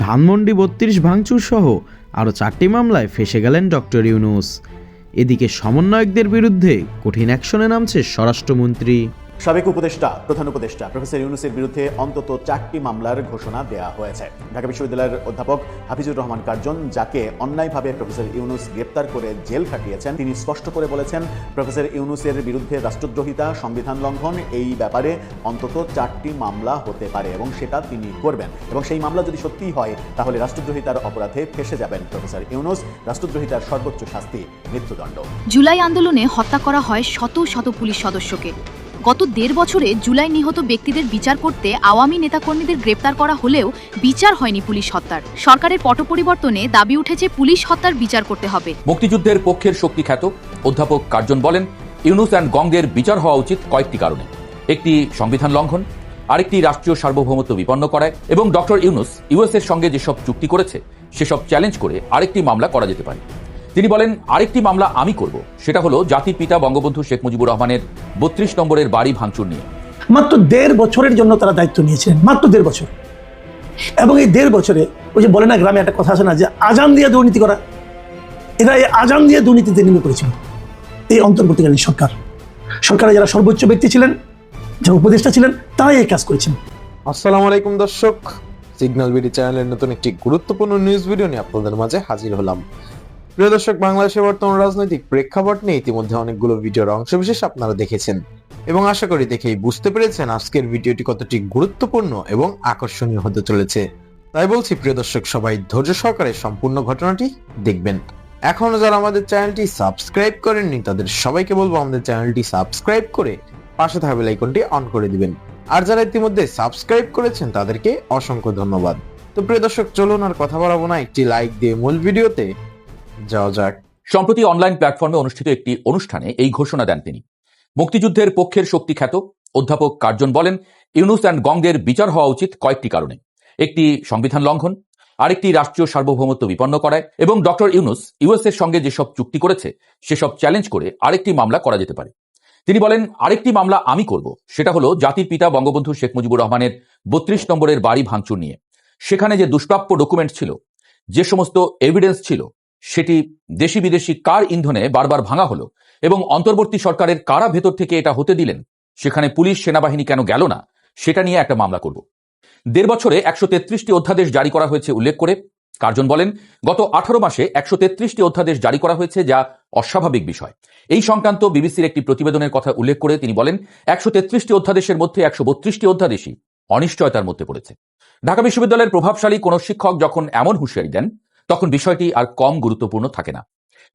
ধানমন্ডি ৩২ ভাঙচুর সহ আরও ৪টি মামলায় ফেঁসে গেলেন ডক্টর ইউনূস। এদিকে সমন্বয়কদের বিরুদ্ধে কঠিন অ্যাকশনে নামছে স্বরাষ্ট্রমন্ত্রী। সাবেক প্রধান উপদেষ্টা প্রফেসর ইউনূসের বিরুদ্ধে অন্তত 4টি মামলার ঘোষণা দেওয়া হয়েছে। ঢাকা বিশ্ববিদ্যালয়ের অধ্যাপক হাফিজুর রহমান কার্জন, যাকে অন্যায়ভাবে প্রফেসর ইউনূস গ্রেপ্তার করে জেল খাটিয়েছেন, তিনি স্পষ্ট করে বলেছেন প্রফেসর ইউনূসের বিরুদ্ধে রাষ্ট্রদ্রোহিতা, সংবিধান লঙ্ঘন, এই ব্যাপারে অন্তত 4টি মামলা হতে পারে এবং সেটা তিনি করবেন। এবং সেই মামলা যদি সত্যিই হয় তাহলে রাষ্ট্রদ্রোহিতার অপরাধে ফেঁসে যাবেন প্রফেসর ইউনূস। রাষ্ট্রদ্রোহিতার সর্বোচ্চ শাস্তি মৃত্যুদণ্ড। জুলাই আন্দোলনে হত্যা করা হয় শত শত পুলিশ সদস্যকে। গত 1.5 বছরে জুলাই নিহত ব্যক্তিদের বিচার করতে আওয়ামী নেতাকর্মীদের গ্রেপ্তার করা হলেও বিচার হয়নি পুলিশ হত্যার। সরকারের পট পরিবর্তনে দাবি উঠেছে পুলিশ হত্যার বিচার করতে হবে। মুক্তিযুদ্ধের পক্ষের শক্তিখ্যাত অধ্যাপক কার্জন বলেন, ইউনূস অ্যান্ড গংদের বিচার হওয়া উচিত কয়েকটি কারণে। একটি সংবিধান লঙ্ঘন, আরেকটি রাষ্ট্রীয় সার্বভৌমত্ব বিপন্ন করায় এবং ডক্টর ইউনূস ইউএস এর সঙ্গে যেসব চুক্তি করেছে সেসব চ্যালেঞ্জ করে আরেকটি মামলা করা যেতে পারে। তিনি বলেন, আরেকটি মামলা আমি করব, সেটা হলো জাতির পিতা বঙ্গবন্ধু শেখ মুজিবুর রহমানের 32 নম্বরের বাড়ি ভাঙচুর নিয়ে। মাত্র 1.5 বছরের জন্য তারা দায়িত্ব নিয়েছিলেন, মাত্র 1.5 বছর। এবং এই 1.5 বছরে ওই যে বলে না, গ্রামে একটা কথা আছে না, যে আজান দিয়ে দুর্নীতি করা, এরা এই আজান দিয়ে দুর্নীতিতে নেমে পড়েছিল এই অন্তর্বর্তীকালীন সরকারের যারা সর্বোচ্চ ব্যক্তি ছিলেন, যারা উপদেষ্টা ছিলেন, তারাই এই কাজ করেছেন। আসসালামু আলাইকুম দর্শক, সিগন্যাল বিডি চ্যানেলের নতুন একটি গুরুত্বপূর্ণ নিউজ ভিডিও নিয়ে আপনাদের মাঝে হাজির হলাম। প্রিয় দর্শক, বাংলাদেশের বর্তমান রাজনৈতিক প্রেক্ষাপট নিয়ে ইতিমধ্যে অনেকগুলো ভিডিওর অংশবিশেষ আপনারা দেখেছেন এবং আশা করি দেখেই বুঝতে পেরেছেন আজকের ভিডিওটি কতটি গুরুত্বপূর্ণ এবং আকর্ষণীয় হতে চলেছে। তাই বলছি প্রিয় দর্শক, সবাই ধৈর্য সহকারে সম্পূর্ণ ঘটনাটি দেখবেন। এখনো যারা আমাদের চ্যানেলটি সাবস্ক্রাইব করেননি তাদের সবাইকে বলবো আমাদের চ্যানেলটি সাবস্ক্রাইব করে পাশে থাকা বেল আইকনটি অন করে দিবেন। আর যারা ইতিমধ্যে সাবস্ক্রাইব করেছেন তাদেরকে অসংখ্য ধন্যবাদ। তো প্রিয় দর্শক, চলুন আর কথা বাড়াবো না, একটি লাইক দিয়ে মূল ভিডিওতে যাওয়া যাক। সম্প্রতি অনলাইন প্ল্যাটফর্মে অনুষ্ঠিত একটি অনুষ্ঠানে এই ঘোষণা দেন তিনি। মুক্তিযুদ্ধের পক্ষের শক্তিখ্যাত অধ্যাপক কার্জন বলেন, ইউনূস অ্যান্ড গংদের বিচার হওয়া উচিত কয়েকটি কারণে। একটি সংবিধান লঙ্ঘন, আরেকটি রাষ্ট্রীয় সার্বভৌমত্ব বিপন্ন করায় এবং ডক্টর ইউনূস ইউএস এর সঙ্গে যেসব চুক্তি করেছে সেসব চ্যালেঞ্জ করে আরেকটি মামলা করা যেতে পারে। তিনি বলেন, আরেকটি মামলা আমি করব, সেটা হলো জাতির পিতা বঙ্গবন্ধু শেখ মুজিবুর রহমানের 32 নম্বরের বাড়ি ভাঙচুর নিয়ে। সেখানে যে দুষ্প্রাপ্য ডকুমেন্ট ছিল, যে সমস্ত এভিডেন্স ছিল, সেটি দেশি বিদেশি কার ইন্ধনে বারবার ভাঙা হলো এবং অন্তর্বর্তী সরকারের কারা ভেতর থেকে এটা হতে দিলেন, সেখানে পুলিশ সেনাবাহিনী কেন গেল না, সেটা নিয়ে একটা মামলা করব। 1.5 বছরে 133টি অধ্যাদেশ জারি করা হয়েছে উল্লেখ করে কার্জন বলেন, গত 18 মাসে 133টি অধ্যাদেশ জারি করা হয়েছে, যা অস্বাভাবিক বিষয়। এই সংক্রান্ত বিবিসির একটি প্রতিবেদনের কথা উল্লেখ করে তিনি বলেন, 133টি অধ্যাদেশের মধ্যে 132টি অধ্যাদেশই অনিশ্চয়তার মধ্যে পড়েছে। ঢাকা বিশ্ববিদ্যালয়ের প্রভাবশালী কোন শিক্ষক যখন এমন হুঁশিয়ারি দেন, তখন বিষয়টি আর কম গুরুত্বপূর্ণ থাকে না।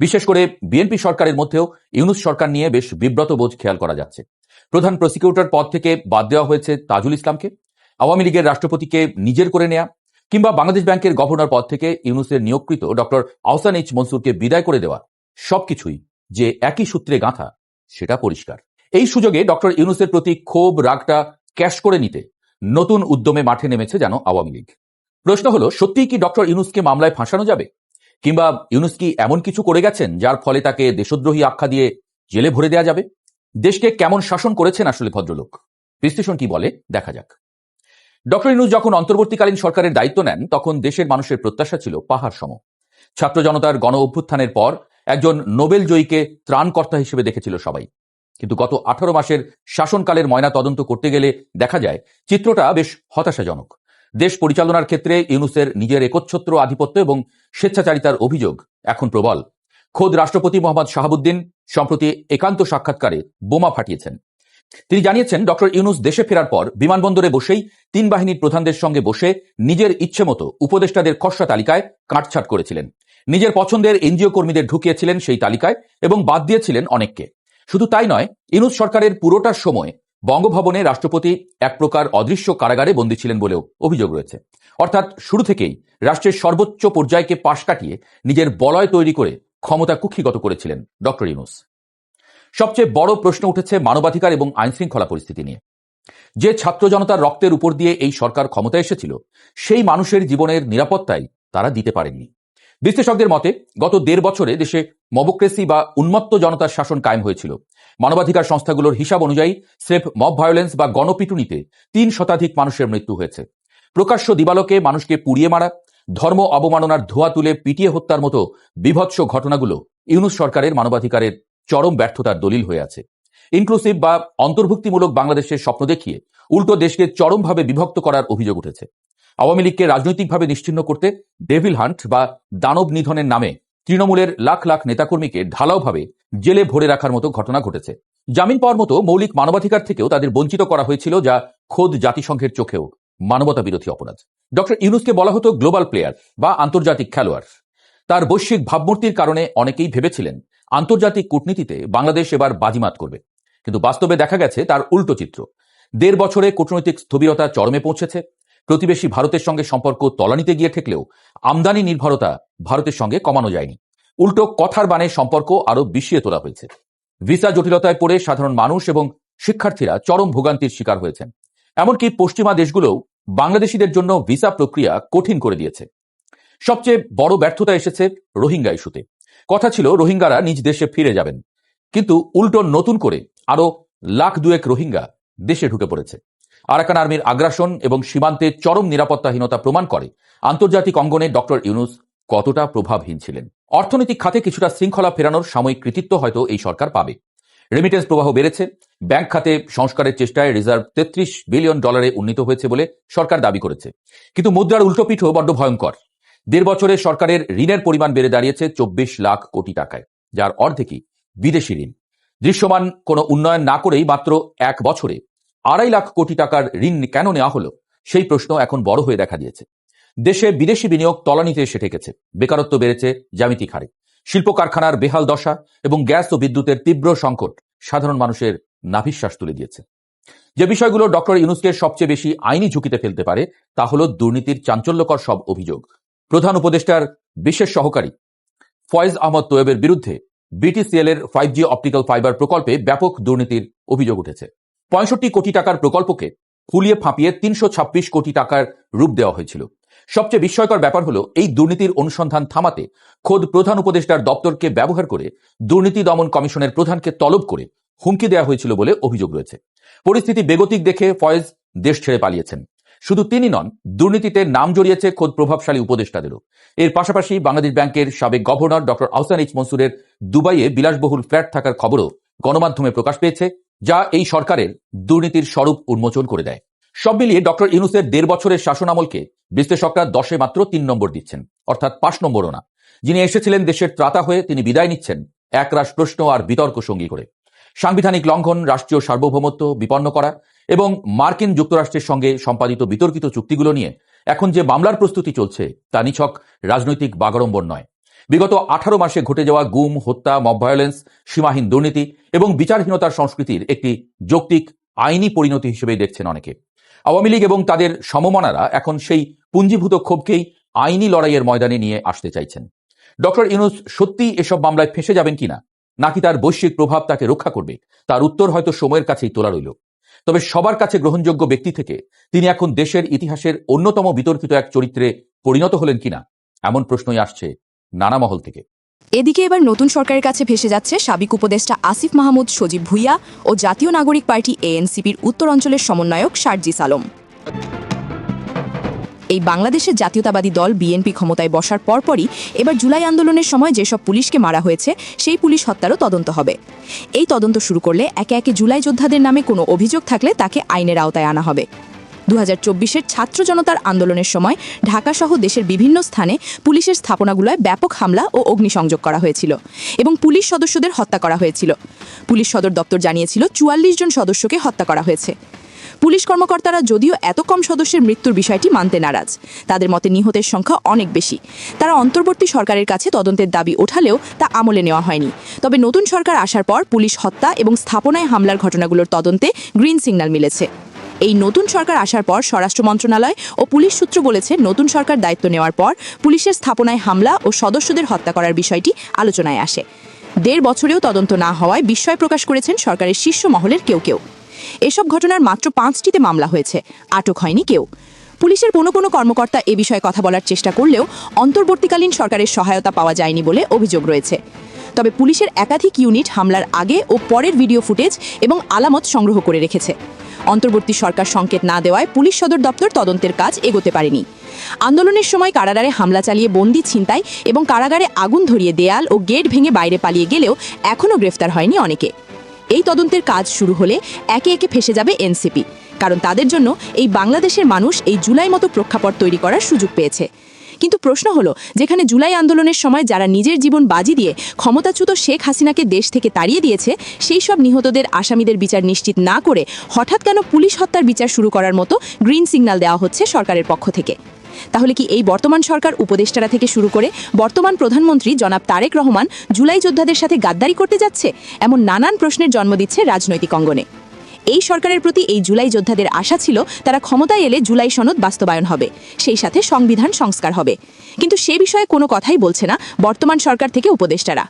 বিশেষ করে বিএনপি সরকারের মধ্যেও ইউনূস সরকার নিয়ে বেশ বিব্রত বোধ খেয়াল করা যাচ্ছে। প্রধান প্রসিকিউটর পদ থেকে বাদ দেওয়া হয়েছে তাজুল ইসলামকে, আওয়ামী লীগের রাষ্ট্রপতিকে নিজের করে নেয়া, কিংবা বাংলাদেশ ব্যাংকের গভর্নর পদ থেকে ইউনূসের নিয়োগকৃত ডক্টর আহসান এইচ মনসুরকে বিদায় করে দেওয়া, সবকিছুই যে একই সূত্রে গাঁথা সেটা পরিষ্কার। এই সুযোগে ডক্টর ইউনূসের প্রতি ক্ষোভ রাগটা ক্যাশ করে নিতে নতুন উদ্যমে মাঠে নেমেছে যেন আওয়ামী লীগ। প্রশ্ন হলো, সত্যিই কি ডক্টর ইউনূসকে মামলায় ফাঁসানো যাবে, কিংবা ইউনূস কি এমন কিছু করে গেছেন যার ফলে তাকে দেশদ্রোহী আখ্যা দিয়ে জেলে ভরে দেওয়া যাবে? দেশকে কেমন শাসন করেছেন আসলে ভদ্রলোক, বিশ্লেষণ কি বলে দেখা যাক। ডক্টর ইউনূস যখন অন্তর্বর্তীকালীন সরকারের দায়িত্ব নেন, তখন দেশের মানুষের প্রত্যাশা ছিল পাহাড় সম। ছাত্র জনতার গণ অভ্যুত্থানের পর একজন নোবেল জয়ীকে ত্রাণকর্তা হিসেবে দেখেছিল সবাই। কিন্তু গত 18 মাসের শাসনকালের ময়না তদন্ত করতে গেলে দেখা যায় চিত্রটা বেশ হতাশাজনক। দেশ পরিচালনার ক্ষেত্রে ইউনূসের নিজের একচ্ছত্র আধিপত্য এবং স্বেচ্ছাচারিতার অভিযোগ এখন প্রবল। খোদ রাষ্ট্রপতি মোহাম্মদ শাহাবুদ্দিন সম্প্রতি একান্ত সাক্ষাৎকারে বোমা ফাটিয়েছেন। তিনি জানিয়েছেন, ডক্টর ইউনূস দেশে ফেরার পর বিমানবন্দরে বসেই 3 বাহিনীর প্রধানদের সঙ্গে বসে নিজের ইচ্ছে মতো উপদেষ্টাদের খসড়া তালিকায় কাটছাট করেছিলেন। নিজের পছন্দের এনজিও কর্মীদের ঢুকিয়েছিলেন সেই তালিকায় এবং বাদ দিয়েছিলেন অনেককে। শুধু তাই নয়, ইউনূস সরকারের পুরোটার সময় বঙ্গভবনে রাষ্ট্রপতি এক প্রকার অদৃশ্য কারাগারে বন্দী ছিলেন বলেও অভিযোগ রয়েছে। অর্থাৎ শুরু থেকেই রাষ্ট্রের সর্বোচ্চ পর্যায়কে পাশ কাটিয়ে নিজের বলয় তৈরি করে ক্ষমতা কুক্ষিগত করেছিলেন ডক্টর ইউনূস। সবচেয়ে বড় প্রশ্ন উঠেছে মানবাধিকার এবং আইনশৃঙ্খলা পরিস্থিতি নিয়ে। যে ছাত্র জনতার রক্তের উপর দিয়ে এই সরকার ক্ষমতায় এসেছিল, সেই মানুষের জীবনের নিরাপত্তাই তারা দিতে পারেননি। বিশ্লেষকদের মতে গত 1.5 বছরে দেশে মবক্রেসি বা উন্মত্ত জনতার শাসন কায়েম হয়েছিল। মানবাধিকার সংস্থাগুলোর হিসাব অনুযায়ী স্রেফ মব ভায়োলেন্স বা গণপিটুনিতে 3 শতাধিক মানুষের মৃত্যু হয়েছে। প্রকাশ্য দিবালোকে মানুষকে পুড়িয়ে মারা, ধর্ম অবমাননার ধোঁয়া তুলে পিটিয়ে হত্যার মতো বীভৎস ঘটনাগুলো ইউনূস সরকারের মানবাধিকারের চরম ব্যর্থতার দলিল হয়ে আছে। ইনক্লুসিভ বা অন্তর্ভুক্তিমূলক বাংলাদেশের স্বপ্ন দেখিয়ে উল্টো দেশকে চরমভাবে বিভক্ত করার অভিযোগ উঠেছে। আওয়ামী লীগকে রাজনৈতিকভাবে নিশ্চিহ্ন করতে ডেভিল হান্ট বা দানব নিধনের নামে তৃণমূলের লাখ লাখ নেতাকর্মীকে ঢালাওভাবে জেলে ভরে রাখার মতো ঘটনা ঘটেছে। জামিন পাওয়ার মতো মৌলিক মানবাধিকার থেকেও তাদের বঞ্চিত করা হয়েছিল, যা খোদ জাতিসংঘের চোখেও মানবতা বিরোধী অপরাধ। ডক্টর ইউনূসকে বলা হতো গ্লোবাল প্লেয়ার বা আন্তর্জাতিক খেলোয়াড়। তার বৈশ্বিক ভাবমূর্তির কারণে অনেকেই ভেবেছিলেন আন্তর্জাতিক কূটনীতিতে বাংলাদেশ এবার বাজিমাত করবে, কিন্তু বাস্তবে দেখা গেছে তার উল্টো চিত্র। ১.৫ বছরে কূটনৈতিক স্থবিরতা চরমে পৌঁছেছে। প্রতিবেশী ভারতের সঙ্গে সম্পর্ক তলানিতে গিয়ে ঠেকলেও আমদানি নির্ভরতা ভারতের সঙ্গে কমানো যায়নি, উল্টো কথার বানে সম্পর্ক আরো বিষিয়ে তোলা হয়েছে। ভিসা জটিলতায় পড়ে সাধারণ মানুষ এবং শিক্ষার্থীরা চরম ভোগান্তির শিকার হয়েছেন। এমনকি পশ্চিমা দেশগুলোও বাংলাদেশিদের জন্য ভিসা প্রক্রিয়া কঠিন করে দিয়েছে। সবচেয়ে বড় ব্যর্থতা এসেছে রোহিঙ্গা ইস্যুতে। কথা ছিল রোহিঙ্গারা নিজ দেশে ফিরে যাবেন, কিন্তু উল্টো নতুন করে আরো 1,2 লাখ রোহিঙ্গা দেশে ঢুকে পড়েছে। আরাকান আর্মির আগ্রাসন এবং সীমান্তে চরম নিরাপত্তাহীনতা প্রমাণ করে আন্তর্জাতিক অঙ্গনে ডক্টর ইউনূস কতটা প্রভাবহীন ছিলেন। অর্থনৈতিক খাতে কিছুটা শৃঙ্খলা ফেরানোর সাময়িক কৃতিত্ব হয়তো এই সরকার পাবে। রেমিটেন্স প্রবাহ বেড়েছে। ব্যাংক খাতে সংস্কারের চেষ্টায় রিজার্ভ $33 বিলিয়ন উন্নীত হয়েছে বলে সরকার দাবি করেছে, কিন্তু মুদ্রার উল্টোপিঠও বড্ড ভয়ঙ্কর। 1.5 বছরে সরকারের ঋণের পরিমাণ বেড়ে দাঁড়িয়েছে 24 লাখ কোটি টাকায়, যার অর্ধেকই বিদেশি ঋণ। দৃশ্যমান কোনো উন্নয়ন না করেই মাত্র 1 বছরে 2.5 লাখ কোটি টাকার ঋণ কেন নেওয়া হলো, সেই প্রশ্ন এখন বড় হয়ে দেখা দিয়েছে। দেশে বিদেশি বিনিয়োগ তলানিতে এসে ঠেকেছে, বেকারত্ব বেড়েছে জ্যামিতিক হারে, শিল্প কারখানার বেহাল দশা এবং গ্যাস ও বিদ্যুতের তীব্র সংকট সাধারণ মানুষের নাভিশ্বাস তুলে দিয়েছে। যে বিষয়গুলো ডক্টর ইউনূসকে সবচেয়ে বেশি আইনি ঝুঁকিতে ফেলতে পারে তা হলো দুর্নীতির চাঞ্চল্যকর সব অভিযোগ। প্রধান উপদেষ্টার বিশেষ সহকারী ফয়েজ আহমদ তোয়েবের বিরুদ্ধে বিটিসিএল এর 5G অপটিক্যাল ফাইবার প্রকল্পে ব্যাপক দুর্নীতির অভিযোগ উঠেছে। 65 কোটি টাকার প্রকল্পকে ফুলিয়ে ফাঁপিয়ে 326 কোটি টাকার রূপ দেওয়া হয়েছিল। সবচেয়ে বিস্ময়কর ব্যাপার হলো এই দুর্নীতির অনুসন্ধান থামাতে খোদ প্রধান উপদেষ্টার দপ্তরকে ব্যবহার করে দুর্নীতি দমন কমিশনের প্রধানকে তলব করে হুমকি দেওয়া হয়েছিল বলে অভিযোগ রয়েছে। পরিস্থিতি বেগতিক দেখে ফয়েজ দেশ ছেড়ে পালিয়েছেন। শুধু তিনি নন, দুর্নীতিতে নাম জড়িয়েছে খোদ প্রভাবশালী উপদেষ্টাদেরও। এর পাশাপাশি বাংলাদেশ ব্যাংকের সাবেক গভর্নর ডক্টর আহসান এইচ মনসুরের দুবাইয়ে বিলাসবহুল ফ্ল্যাট থাকার খবরও গণমাধ্যমে প্রকাশ পেয়েছে, যা এই সরকারের দুর্নীতির স্বরূপ উন্মোচন করে দেয়। সব মিলিয়ে ডক্টর ইউনূসের 1.5 বছরের শাসন আমলকে বিশ্লেষকরা 10-এ মাত্র 3 নম্বর দিচ্ছেন, অর্থাৎ 5 নম্বরও না। যিনি এসেছিলেন দেশের ত্রাতা হয়ে, তিনি বিদায় নিচ্ছেন একরাশ প্রশ্ন আর বিতর্ক সঙ্গী করে। সাংবিধানিক লঙ্ঘন, রাষ্ট্রীয় সার্বভৌমত্ব বিপন্ন করা এবং মার্কিন যুক্তরাষ্ট্রের সঙ্গে সম্পাদিত বিতর্কিত চুক্তিগুলো নিয়ে এখন যে মামলার প্রস্তুতি চলছে তা নিছক রাজনৈতিক বাগাড়ম্বর নয়। বিগত 18 মাসে ঘটে যাওয়া গুম, হত্যা, মব ভায়োলেন্স, সীমাহীন দুর্নীতি এবং বিচারহীনতার সংস্কৃতির একটি যৌক্তিক আইনি পরিণতি হিসেবেই দেখছেন অনেকে। আওয়ামী লীগ এবং তাদের সমমনারা এখন সেই পুঞ্জীভূত ক্ষোভকেই আইনি লড়াইয়ের ময়দানে নিয়ে আসতে চাইছেন। ডক্টর ইউনূস সত্যিই এসব মামলায় ফেঁসে যাবেন কিনা, নাকি তার বৈশ্বিক প্রভাব তাকে রক্ষা করবে, তার উত্তর হয়তো সময়ের কাছেই তোলা রইল। তবে সবার কাছে গ্রহণযোগ্য ব্যক্তি থেকে তিনি এখন দেশের ইতিহাসের অন্যতম বিতর্কিত এক চরিত্রে পরিণত হলেন কিনা, এমন প্রশ্নই আসছে নানা মহল থেকে। এদিকে এবার নতুন সরকারের কাছে ভেসে যাচ্ছে সাবেক উপদেষ্টা আসিফ মাহমুদ সজীব ভুইয়া ও জাতীয় নাগরিক পার্টি এএনসিপির উত্তর অঞ্চলের সমন্বয়ক শারজিস আলম। এই বাংলাদেশের জাতীয়তাবাদী দল বিএনপি ক্ষমতায় বসার পরপরই এবার জুলাই আন্দোলনের সময় যেসব পুলিশকে মারা হয়েছে সেই পুলিশ হত্যারও তদন্ত হবে। এই তদন্ত শুরু করলে একে একে জুলাই যোদ্ধাদের নামে কোনো অভিযোগ থাকলে তাকে আইনের আওতায় আনা হবে। 2024-এর ছাত্র জনতার আন্দোলনের সময় ঢাকাসহ দেশের বিভিন্ন স্থানে পুলিশের স্থাপনাগুলোয় ব্যাপক হামলা ও অগ্নিসংযোগ করা হয়েছিল এবং পুলিশ সদস্যদের হত্যা করা হয়েছিল। পুলিশ সদর দপ্তর জানিয়েছিল 44 জন সদস্যকে হত্যা করা হয়েছে। পুলিশ কর্মকর্তারা যদিও এত কম সদস্যের মৃত্যুর বিষয়টি মানতে নারাজ। তাদের মতে নিহতের সংখ্যা অনেক বেশি। তারা অন্তর্বর্তী সরকারের কাছে তদন্তের দাবি ওঠালেও তা আমলে নেওয়া হয়নি। তবে নতুন সরকার আসার পর পুলিশ হত্যা এবং স্থাপনায় হামলার ঘটনাগুলোর তদন্তে গ্রিন সিগন্যাল মিলেছে। এই নতুন সরকার আসার পর স্বরাষ্ট্র মন্ত্রণালয় ও পুলিশ সূত্র বলেছে, নতুন সরকার দায়িত্ব নেওয়ার পর পুলিশের স্থাপনায় হামলা ও সদস্যদের হত্যা করার বিষয়টি আলোচনায় আসে। 1.5 বছরেও তদন্ত না হওয়ায় বিস্ময় প্রকাশ করেছেন সরকারের শীর্ষ মহলের কেউ কেউ। এসব ঘটনার মাত্র 5টিতে মামলা হয়েছে, আটক হয়নি কেউ। পুলিশের কোনো কর্মকর্তা এ বিষয়ে কথা বলার চেষ্টা করলেও অন্তর্বর্তীকালীন সরকারের সহায়তা পাওয়া যায়নি বলে অভিযোগ রয়েছে। তবে পুলিশের একাধিক ইউনিট হামলার আগে ও পরের ভিডিও ফুটেজ এবং আলামত সংগ্রহ করে রেখেছে। অন্তর্বর্তী সরকার সংকেত না দেওয়ায় পুলিশ সদর দপ্তর তদন্তের কাজ এগোতে পারেনি। আন্দোলনের সময় কারাগারে হামলা চালিয়ে বন্দি ছিনতাই এবং কারাগারে আগুন ধরিয়ে দেয়াল ও গেট ভেঙে বাইরে পালিয়ে গেলেও এখনও গ্রেফতার হয়নি অনেকে। এই তদন্তের কাজ শুরু হলে একে একে ফেসে যাবে এনসিপি, কারণ তাদের জন্য এই বাংলাদেশের মানুষ এই জুলাই মতো প্রেক্ষাপট তৈরি করার সুযোগ পেয়েছে। কিন্তু প্রশ্ন হলো, যেখানে জুলাই আন্দোলনের সময় যারা নিজের জীবন বাজি দিয়ে ক্ষমতাচ্যুত শেখ হাসিনাকে দেশ থেকে তাড়িয়ে দিয়েছে, সেই সব নিহতদের আসামিদের বিচার নিশ্চিত না করে হঠাৎ কেন পুলিশ হত্যার বিচার শুরু করার মতো গ্রিন সিগন্যাল দেওয়া হচ্ছে সরকারের পক্ষ থেকে? তাহলে কি এই বর্তমান সরকার উপদেষ্টারা থেকে শুরু করে বর্তমান প্রধানমন্ত্রী জনাব তারেক রহমান জুলাই যোদ্ধাদের সাথে গাদ্দারি করতে যাচ্ছে? এমন নানান প্রশ্নের জন্ম দিচ্ছে রাজনৈতিক অঙ্গনে। এই সরকারের প্রতি এই জুলাই যোদ্ধাদের আশা ছিল তারা ক্ষমতায় এলে জুলাই সনদ বাস্তবায়ন হবে, সেই সাথে সংবিধান সংস্কার হবে। কিন্তু সে বিষয়ে কোনো কথাই বলছে না বর্তমান সরকার থেকে উপদেষ্টারা।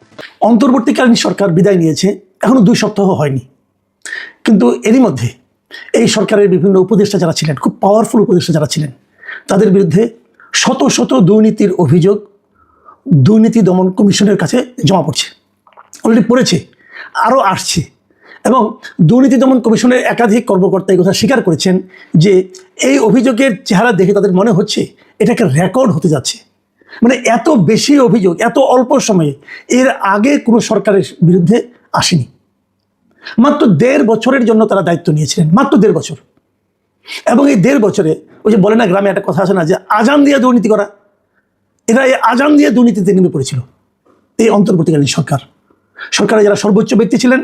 অন্তর্বর্তীকালীন সরকার বিদায় নিয়েছে, এখনো 2 সপ্তাহ হয়নি, কিন্তু এরই মধ্যে এই সরকারের বিভিন্ন উপদেষ্টা যারা ছিলেন, খুব পাওয়ারফুল উপদেষ্টা যারা ছিলেন, তাদের বিরুদ্ধে শত শত দুর্নীতির অভিযোগ দুর্নীতি দমন কমিশনের কাছে জমা পড়ছে, অলরেডি পড়েছে, আরও আসছে। এবং দুর্নীতি দমন কমিশনের একাধিক কর্মকর্তা এই কথা স্বীকার করেছেন যে এই অভিযোগের চেহারা দেখে তাদের মনে হচ্ছে এটাকে রেকর্ড হতে যাচ্ছে। মানে এত বেশি অভিযোগ এত অল্প সময়ে এর আগে কোনো সরকারের বিরুদ্ধে আসেনি। মাত্র 1.5 বছরের জন্য তারা দায়িত্ব নিয়েছিলেন, মাত্র 1.5 বছর। এবং এই 1.5 বছরে ওই যে বলে না গ্রামে একটা কথা আছে না, যে আজান দিয়ে দুর্নীতি করা, এরা এই আজান দিয়ে দুর্নীতিতে নেমে পড়েছিল এই অন্তর্বর্তীকালীন সরকারে যারা সর্বোচ্চ ব্যক্তি ছিলেন,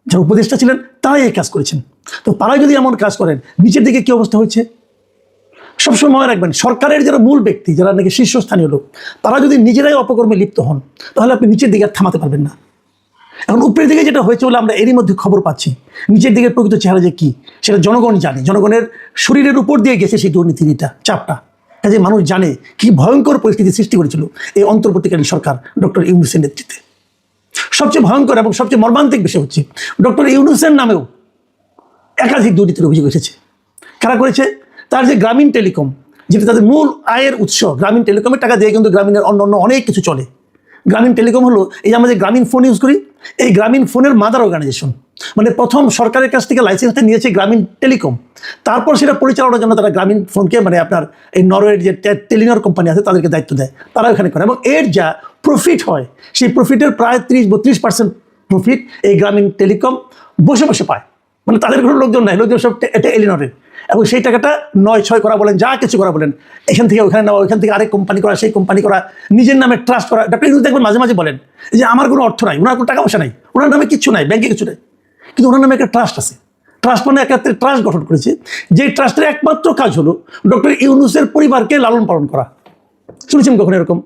যারা উপদেষ্টা ছিলেন, তারাই এই কাজ করেছেন। তো তারাই যদি এমন কাজ করেন, নিচের দিকে কী অবস্থা হচ্ছে সবসময় মনে রাখবেন। সরকারের যারা মূল ব্যক্তি, যারা নাকি শীর্ষস্থানীয় লোক, তারা যদি নিজেরাই অপকর্মে লিপ্ত হন, তাহলে আপনি নিচের দিকে আর থামাতে পারবেন না। এখন উপরের দিকে যেটা হয়েছে বলে আমরা এরই মধ্যে খবর পাচ্ছি, নিচের দিকের প্রকৃত চেহারা যে কী সেটা জনগণ জানে। জনগণের শরীরের উপর দিয়ে গেছে সেই দুর্নীতিটা, চাপটা, কাজে মানুষ জানে কি ভয়ঙ্কর পরিস্থিতি সৃষ্টি করেছিল এই অন্তর্বর্তীকালীন সরকার ডক্টর ইউনূসের নেতৃত্বে। সবচেয়ে ভয়ঙ্কর এবং সবচেয়ে মর্মান্তিক বিষয় হচ্ছে ডক্টর ইউনূসের নামেও একাধিক দুর্নীতির অভিযোগ এসেছে। কারা করেছে? তার যে গ্রামীণ টেলিকম, যেটা তাদের মূল আয়ের উৎস, গ্রামীণ টেলিকমের টাকা দিয়ে কিন্তু গ্রামীণের অন্য অনেক কিছু চলে। গ্রামীণ টেলিকম হলো এই যে আমরা যে গ্রামীণ ফোন ইউজ করি, এই গ্রামীণ ফোনের মাদার অর্গানাইজেশন। মানে প্রথম সরকারের কাছ থেকে লাইসেন্সটা নিয়েছে গ্রামীণ টেলিকম, তারপর সেটা পরিচালনার জন্য তারা গ্রামীণ ফোনকে, মানে আপনার এই নরওয়ের যে টেলিনর কোম্পানি আছে তাদেরকে দায়িত্ব দেয়, তারা ওখানে করে। এবং এর যা প্রফিট হয়, সেই প্রফিটের প্রায় 30-32% প্রফিট এই গ্রামীণ টেলিকম বসে বসে পায়। মানে তাদের কোনো লোকজন নাই, লোকজন সব এটা এলিনরের। এবং সেই টাকাটা 9-6 করা বলেন, যা কিছু করা বলেন, এখান থেকে ওখানে নেওয়া, ওইখান থেকে আরেক কোম্পানি করা, সেই কোম্পানি করা, নিজের নামে ট্রাস্ট করা। ডক্টর ইউনূস দেখবেন মাঝে মাঝে বলেন যে আমার কোনো অর্থ নাই, ওনার কোনো টাকা পয়সা নাই, ওনার নামে কিচ্ছু নাই, ব্যাংকে কিছু নাই, কিন্তু ওনার নামে একটা ট্রাস্ট আছে। ট্রাস্ট মানে একটা ট্রাস্ট গঠন করেছে, যে ট্রাস্টের একমাত্র কাজ হলো ডক্টর ইউনূসের পরিবারকে লালন পালন করা। শুনেছেন কখন এরকম?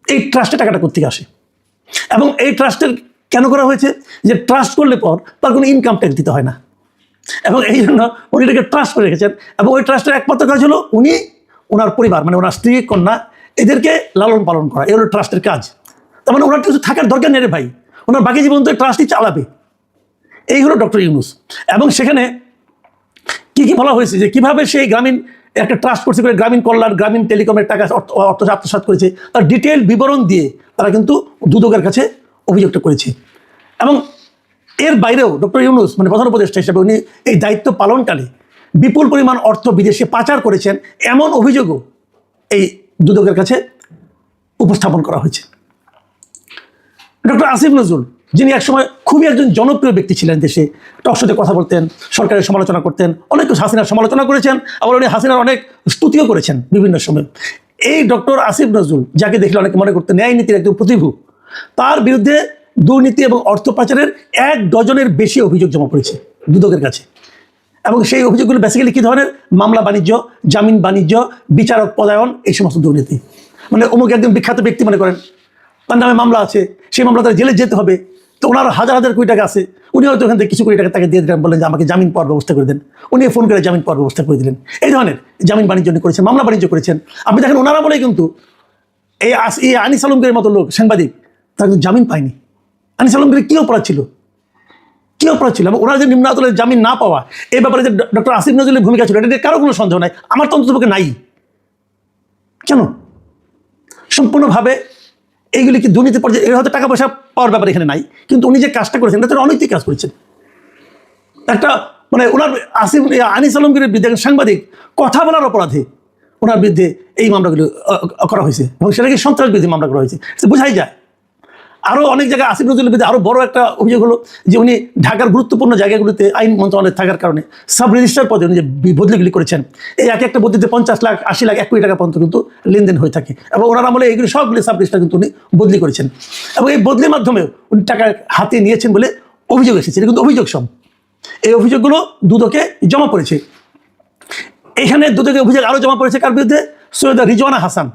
এই ট্রাস্টে টাকাটা কোত্থেকে আসে? এবং এই ট্রাস্টের কেন করা হয়েছে? যে ট্রাস্ট করলে পর তার কোনো ইনকাম ট্যাক্স দিতে হয় না, এবং এই জন্য উনি এটাকে ট্রাস্ট করে রেখেছেন। এবং ওই ট্রাস্টের একমাত্র কাজ হলো উনি, ওনার পরিবার, মানে ওনার স্ত্রী, কন্যা, এদেরকে লালন পালন করা। এই হলো ট্রাস্টের কাজ। তার মানে ওনার কিছু থাকার দরকার নেই রে ভাই, ওনার বাকি জীবন তো ট্রাস্টই চালাবে। এই হলো ডক্টর ইউনূস। এবং সেখানে কি কি বলা হয়েছে, যে কীভাবে সেই গ্রামীণ একটা ট্রাস্ট করছে, করে গ্রামীণ কল্যাণ, গ্রামীণ টেলিকমের টাকা অর্থ আত্মসাৎ করেছে, তার ডিটেল বিবরণ দিয়ে তারা কিন্তু দুদকের কাছে অভিযোগটা করেছে। এবং এর বাইরেও ডক্টর ইউনূস, মানে প্রধান উপদেষ্টা হিসেবে, উনি এই দায়িত্ব পালনকালে বিপুল পরিমাণ অর্থ বিদেশে পাচার করেছেন, এমন অভিযোগও এই দুদকের কাছে উপস্থাপন করা হয়েছে। ডক্টর আসিফ নজরুল, যিনি একসময় খুবই একজন জনপ্রিয় ব্যক্তি ছিলেন দেশে, টকশোতে কথা বলতেন, সরকারের সমালোচনা করতেন, অনেক হাসিনার সমালোচনা করেছেন, আবার উনি হাসিনার অনেক স্তুতিও করেছেন বিভিন্ন সময়। এই ডক্টর আসিফ নজরুল, যাকে দেখলে অনেকে মনে করতেন ন্যায় নীতির একজন প্রতিভূ, তার বিরুদ্ধে দুর্নীতি এবং অর্থ পাচারের 1 ডজনের বেশি অভিযোগ জমা পড়েছে দুদকের কাছে। এবং সেই অভিযোগগুলো বেসিক্যালি কী ধরনের? মামলা বাণিজ্য, জামিন বাণিজ্য, বিচারক পদায়ন, এই সমস্ত দুর্নীতি। মানে অমুক একজন বিখ্যাত ব্যক্তি মনে করেন, তার নামে মামলা আছে, সেই মামলা তার জেলে যেতে হবে, তো ওনার হাজার হাজার কোটি টাকা আছে, উনি হয়তো ওখান থেকে কিছু কোটি টাকা তাকে দিয়ে দিলেন, বললেন যে আমাকে জামিন পাওয়ার ব্যবস্থা করে দেন, উনি ফোন করে জামিন পাওয়ার ব্যবস্থা করে দিলেন। এই ধরনের জামিন বাণিজ্য করেছেন, মামলা বাণিজ্য করেছেন। আপনি দেখেন ওনারা বলেই কিন্তু এই আনিস আলমগীরের মতো লোক, সাংবাদিক, তারা কিন্তু জামিন পায়নি। আনিস আলমগীরের কী অপরাধ ছিল, কী অপরাধ ছিল? এবং ওনার যে নিম্ন আদালতের জামিন না পাওয়া, এই ব্যাপারে যে ডক্টর আসিফ নজরুলের ভূমিকা ছিল, এটা কারো কোনো সন্দেহ নাই, আমার তো অন্ততপক্ষে নাই। কেন? সম্পূর্ণভাবে এইগুলি কি দুর্নীতি পর্যায়ে, এর হয়তো টাকা পয়সা পাওয়ার ব্যাপার এখানে নাই, কিন্তু উনি যে কাজটা করেছেন এটা তো অনৈতিক কাজ করেছেন। একটা মানে ওনার আনিস আলমগীরের বিরুদ্ধে একজন সাংবাদিক কথা বলার অপরাধে ওনার বিরুদ্ধে এই মামলাগুলো করা হয়েছে, এবং সেটাকে সন্ত্রাস বিরোধী মামলা করা হয়েছে, সেটা বোঝাই যায়। আরও অনেক জায়গায় আসিফ নজরুলের বিরুদ্ধে আরও বড় একটা অভিযোগ হলো যে উনি ঢাকার গুরুত্বপূর্ণ জায়গাগুলিতে আইন মন্ত্রণালয়ে থাকার কারণে সাব রেজিস্ট্রার পদে উনি যে বদলিগুলি করেছেন, এই এক একটা বদলিতে 50 লাখ 80 লাখ 1 কোটি টাকা পর্যন্ত কিন্তু লেনদেন হয়ে থাকে, এবং ওনার আমলে এইগুলি সবগুলি সাব রেজিস্ট্রার কিন্তু উনি বদলি করেছেন, এবং এই বদলির মাধ্যমে উনি টাকা হাতে নিয়েছেন বলে অভিযোগ এসেছে। এটা কিন্তু অভিযোগ সব, এই অভিযোগগুলো দুদকে জমা পড়েছে। এখানে দুদকে অভিযোগ আরও জমা পড়েছে কার বিরুদ্ধে? সৈয়দা রিজওয়ানা হাসান,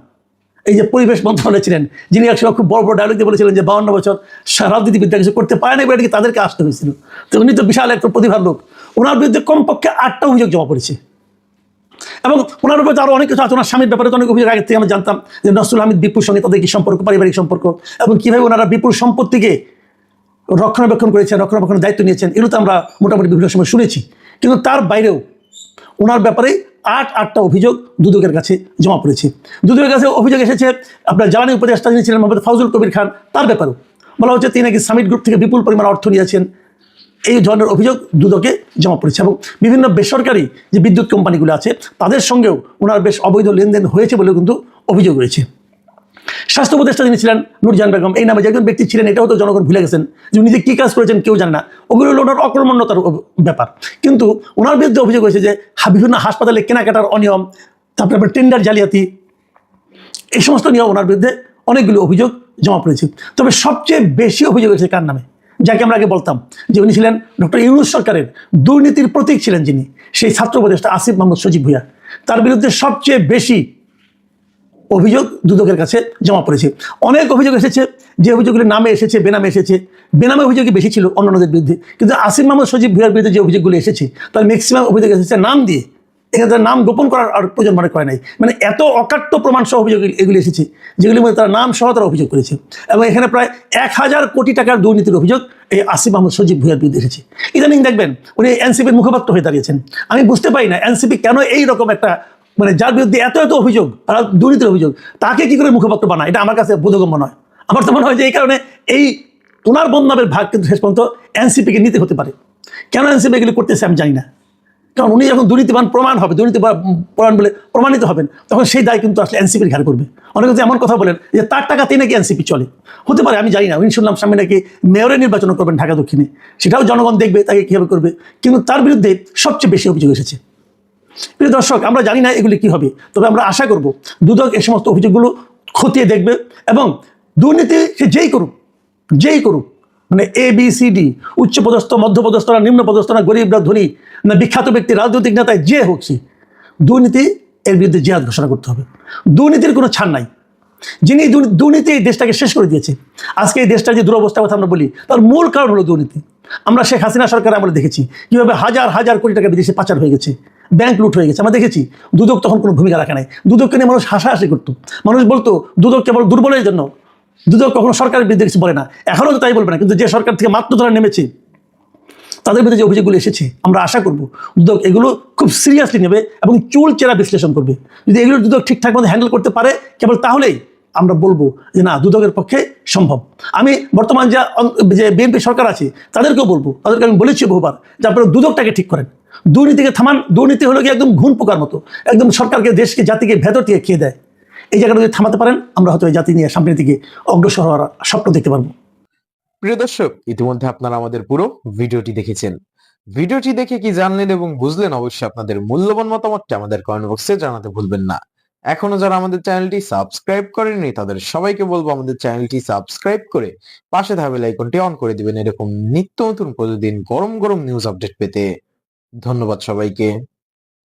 এই যে পরিবেশ মন্ত্রণালয়ে ছিলেন, যিনি একসময় খুব বড় বড় ডায়লগ দিয়ে বলেছিলেন যে 52 বছর রাজনীতিবিদ্যা কিছু করতে পারে না, এবার তাদেরকে আসতে হয়েছিল। তো উনি তো বিশাল একটা প্রতিভার লোক, ওনার বিরুদ্ধে কমপক্ষে 8টা অভিযোগ জমা পড়েছে, এবং ওনার উপরে আরও অনেক কিছু আছে। ওনার স্বামীর ব্যাপারে তো অনেক অভিযোগ আগে থেকে আমরা জানতাম, যে নসরুল হামিদ বিপুর সঙ্গে তাদের কি সম্পর্ক, পারিবারিক সম্পর্ক, এবং কীভাবে ওনারা বিপুর সম্পত্তিকে রক্ষণাবেক্ষণ করেছেন, রক্ষণাবেক্ষণের দায়িত্ব নিয়েছেন, এগুলো তো আমরা মোটামুটি বিভিন্ন সময় শুনেছি। কিন্তু তার বাইরেও ওনার ব্যাপারে 8টা অভিযোগ দুদকের কাছে জমা পড়েছে। দুদকের কাছে অভিযোগ এসেছে আপনার জ্বালানি উপদেষ্টা যিনি ছিলেন মোহাম্মদ ফাউজুল কবির খান, তার ব্যাপারেও বলা হচ্ছে তিনি নাকি সামিট গ্রুপ থেকে বিপুল পরিমাণ অর্থ নিয়েছেন। এই ধরনের অভিযোগ দুদকে জমা পড়েছে, এবং বিভিন্ন বেসরকারি যে বিদ্যুৎ কোম্পানিগুলো আছে তাদের সঙ্গেও ওনার বেশ অবৈধ লেনদেন হয়েছে বলেও কিন্তু অভিযোগ রয়েছে। স্বাস্থ্য উপদেষ্টা যিনি ছিলেন নূরজাহান বেগম, এই নামে যে একজন ব্যক্তি ছিলেন, এটাও তো জনগণ ভুলে গেছেন, যে উনি যে কী কাজ করেছেন কেউ জানে না। ওগুলো হলো ওনার অকর্মণ্যতার ব্যাপার, কিন্তু ওনার বিরুদ্ধে অভিযোগ হয়েছে যে বিভিন্ন হাসপাতালে কেনাকাটার অনিয়ম, তারপরে আবার টেন্ডার জালিয়াতি, এই সমস্ত নিয়ে ওনার বিরুদ্ধে অনেকগুলো অভিযোগ জমা পড়েছে। তবে সবচেয়ে বেশি অভিযোগ হয়েছে কার নামে? যাকে আমরা আগে বলতাম যে উনি ছিলেন ডক্টর ইউনূস সরকারের দুর্নীতির প্রতীক ছিলেন, যিনি সেই ছাত্র উপদেষ্টা আসিফ মাহমুদ সজীব ভুঁইয়া, তার বিরুদ্ধে সবচেয়ে বেশি অভিযোগ দুদকের কাছে জমা পড়েছে। অনেক অভিযোগ এসেছে, যে অভিযোগগুলি নামে এসেছে, বেনামে এসেছে। বেনামে অভিযোগই বেশি ছিল অন্যান্যদের বিরুদ্ধে, কিন্তু আসিফ মাহমুদ সজীব ভুঁইয়ার বিরুদ্ধে যে অভিযোগগুলি এসেছে তার ম্যাক্সিমাম অভিযোগ এসেছে নাম দিয়ে। এখানে তার নাম গোপন করার আর প্রয়োজন মনে করে নাই, মানে এত অকাট্য প্রমাণ সহ অভিযোগ এগুলি এসেছে, যেগুলির মধ্যে তার নাম সহ তারা অভিযোগ করেছে। এবং এখানে প্রায় 1000 কোটি টাকার দুর্নীতির অভিযোগ এই আসিফ মাহমুদ সজীব ভুঁইয়ার বিরুদ্ধে এসেছে। ইদানিং দেখবেন উনি এনসিপির মুখপাত্র হয়ে দাঁড়িয়েছেন। আমি বুঝতে পারি না এনসিপি কেন এই রকম একটা, মানে যার বিরুদ্ধে এত এত অভিযোগ আর দুর্নীতির অভিযোগ, তাকে কি করে মুখপাত্র বানায়, এটা আমার কাছে বোধগম্য নয়। আমার তো মনে হয় যে এই কারণে এই ওনার বদনামের ভাগ কিন্তু শেষ পর্যন্ত এনসিপিকে নিতে হতে পারে। কেন এনসিপি এগুলি করতেছে আমি জানি না, কারণ উনি যখন দুর্নীতিবান প্রমাণ হবে, দুর্নীতিবান বলে প্রমাণিত হবেন, তখন সেই দায় কিন্তু আসলে এনসিপির ঘাড়ে করবে। অনেকে এমন কথা বলেন যে তার টাকাতেই নাকি এনসিপি চলে, হতে পারে আমি জানি না। উনি শুনলাম সামনে নাকি মেয়রের নির্বাচন করবেন ঢাকা দক্ষিণে, সেটাও জনগণ দেখবে তাকে কীভাবে করবে, কিন্তু তার বিরুদ্ধে সবচেয়ে বেশি অভিযোগ এসেছে। প্রিয় দর্শক, আমরা জানি না এগুলি কী হবে, তবে আমরা আশা করব দুদক এই সমস্ত অভিযোগগুলো খতিয়ে দেখবে, এবং দুর্নীতি সে যেই করুক, মানে ABCD, উচ্চপদস্থ, মধ্যপদস্থ না নিম্নপদস্থ না গরিব না ধনী না বিখ্যাত ব্যক্তি, রাজনৈতিক নেতায় যে হোক, সে দুর্নীতি এর বিরুদ্ধে জিহাদ ঘোষণা করতে হবে। দুর্নীতির কোনো ছাড় নাই। যিনি দুর্নীতি এই দেশটাকে শেষ করে দিয়েছে, আজকে এই দেশটার যে দুরবস্থার কথা আমরা বলি, তার মূল কারণ হলো দুর্নীতি। আমরা শেখ হাসিনা সরকার আমরা দেখেছি কীভাবে হাজার হাজার কোটি টাকা বিদেশে পাচার হয়ে গেছে, ব্যাংক লুট হয়ে গেছে, আমরা দেখেছি। দুদক তখন কোনো ভূমিকা রাখে নাই। দুদককে নিয়ে মানুষ হাসাহাসি করতো, মানুষ বলতো দুদক কেবল দুর্বলের জন্য, দুদক কখনো সরকারের বিরুদ্ধে কিছু বলে না, এখনও তো তাই বলবে না। কিন্তু যে সরকার থেকে মাত্র ধরা নেমেছে, তাদের বিরুদ্ধে যে অভিযোগগুলো এসেছে, আমরা আশা করব দুদক এগুলো খুব সিরিয়াসলি নেবে এবং চুলচেরা বিশ্লেষণ করবে। যদি এগুলো দুদক ঠিকঠাক মতো হ্যান্ডেল করতে পারে, কেবল তাহলেই আমরা বলবো যে না, দুদকের পক্ষে সম্ভব। আমি বর্তমান যে বিএনপি সরকার আছে তাদেরকেও বলবো, তাদেরকে আমি বলেছি বহুবার যে আপনারা দুদকটাকে ঠিক করেন, দুর্নীতিকে থামান। দুর্নীতি হলো কি একদম ঘুণ পোকার মতো, একদম সরকারকে, দেশকে, জাতিকে ভেতর থেকে খেয়ে দেয়। এই জায়গাটা যদি থামাতে পারেন, আমরা হয়তো এই জাতি নিয়ে সামনের দিকে অগ্রসর হওয়ার স্বপ্ন দেখতে পারবো। প্রিয় দর্শক, ইতিমধ্যে আপনারা আমাদের পুরো ভিডিওটি দেখেছেন। ভিডিওটি দেখে কি জানলেন এবং বুঝলেন, অবশ্যই আপনাদের মূল্যবান মতামতটি আমাদের কমেন্ট বক্সে জানাতে ভুলবেন না। এখনো যারা আমাদের চ্যানেলটি সাবস্ক্রাইব করেননি, তাদের সবাইকে বলবো আমাদের চ্যানেলটি সাবস্ক্রাইব করে পাশে থাকা বেল আইকনটি অন করে দিবেন, এরকম নিত্য নতুন প্রতিদিন গরম গরম নিউজ আপডেট পেতে। ধন্যবাদ সবাইকে।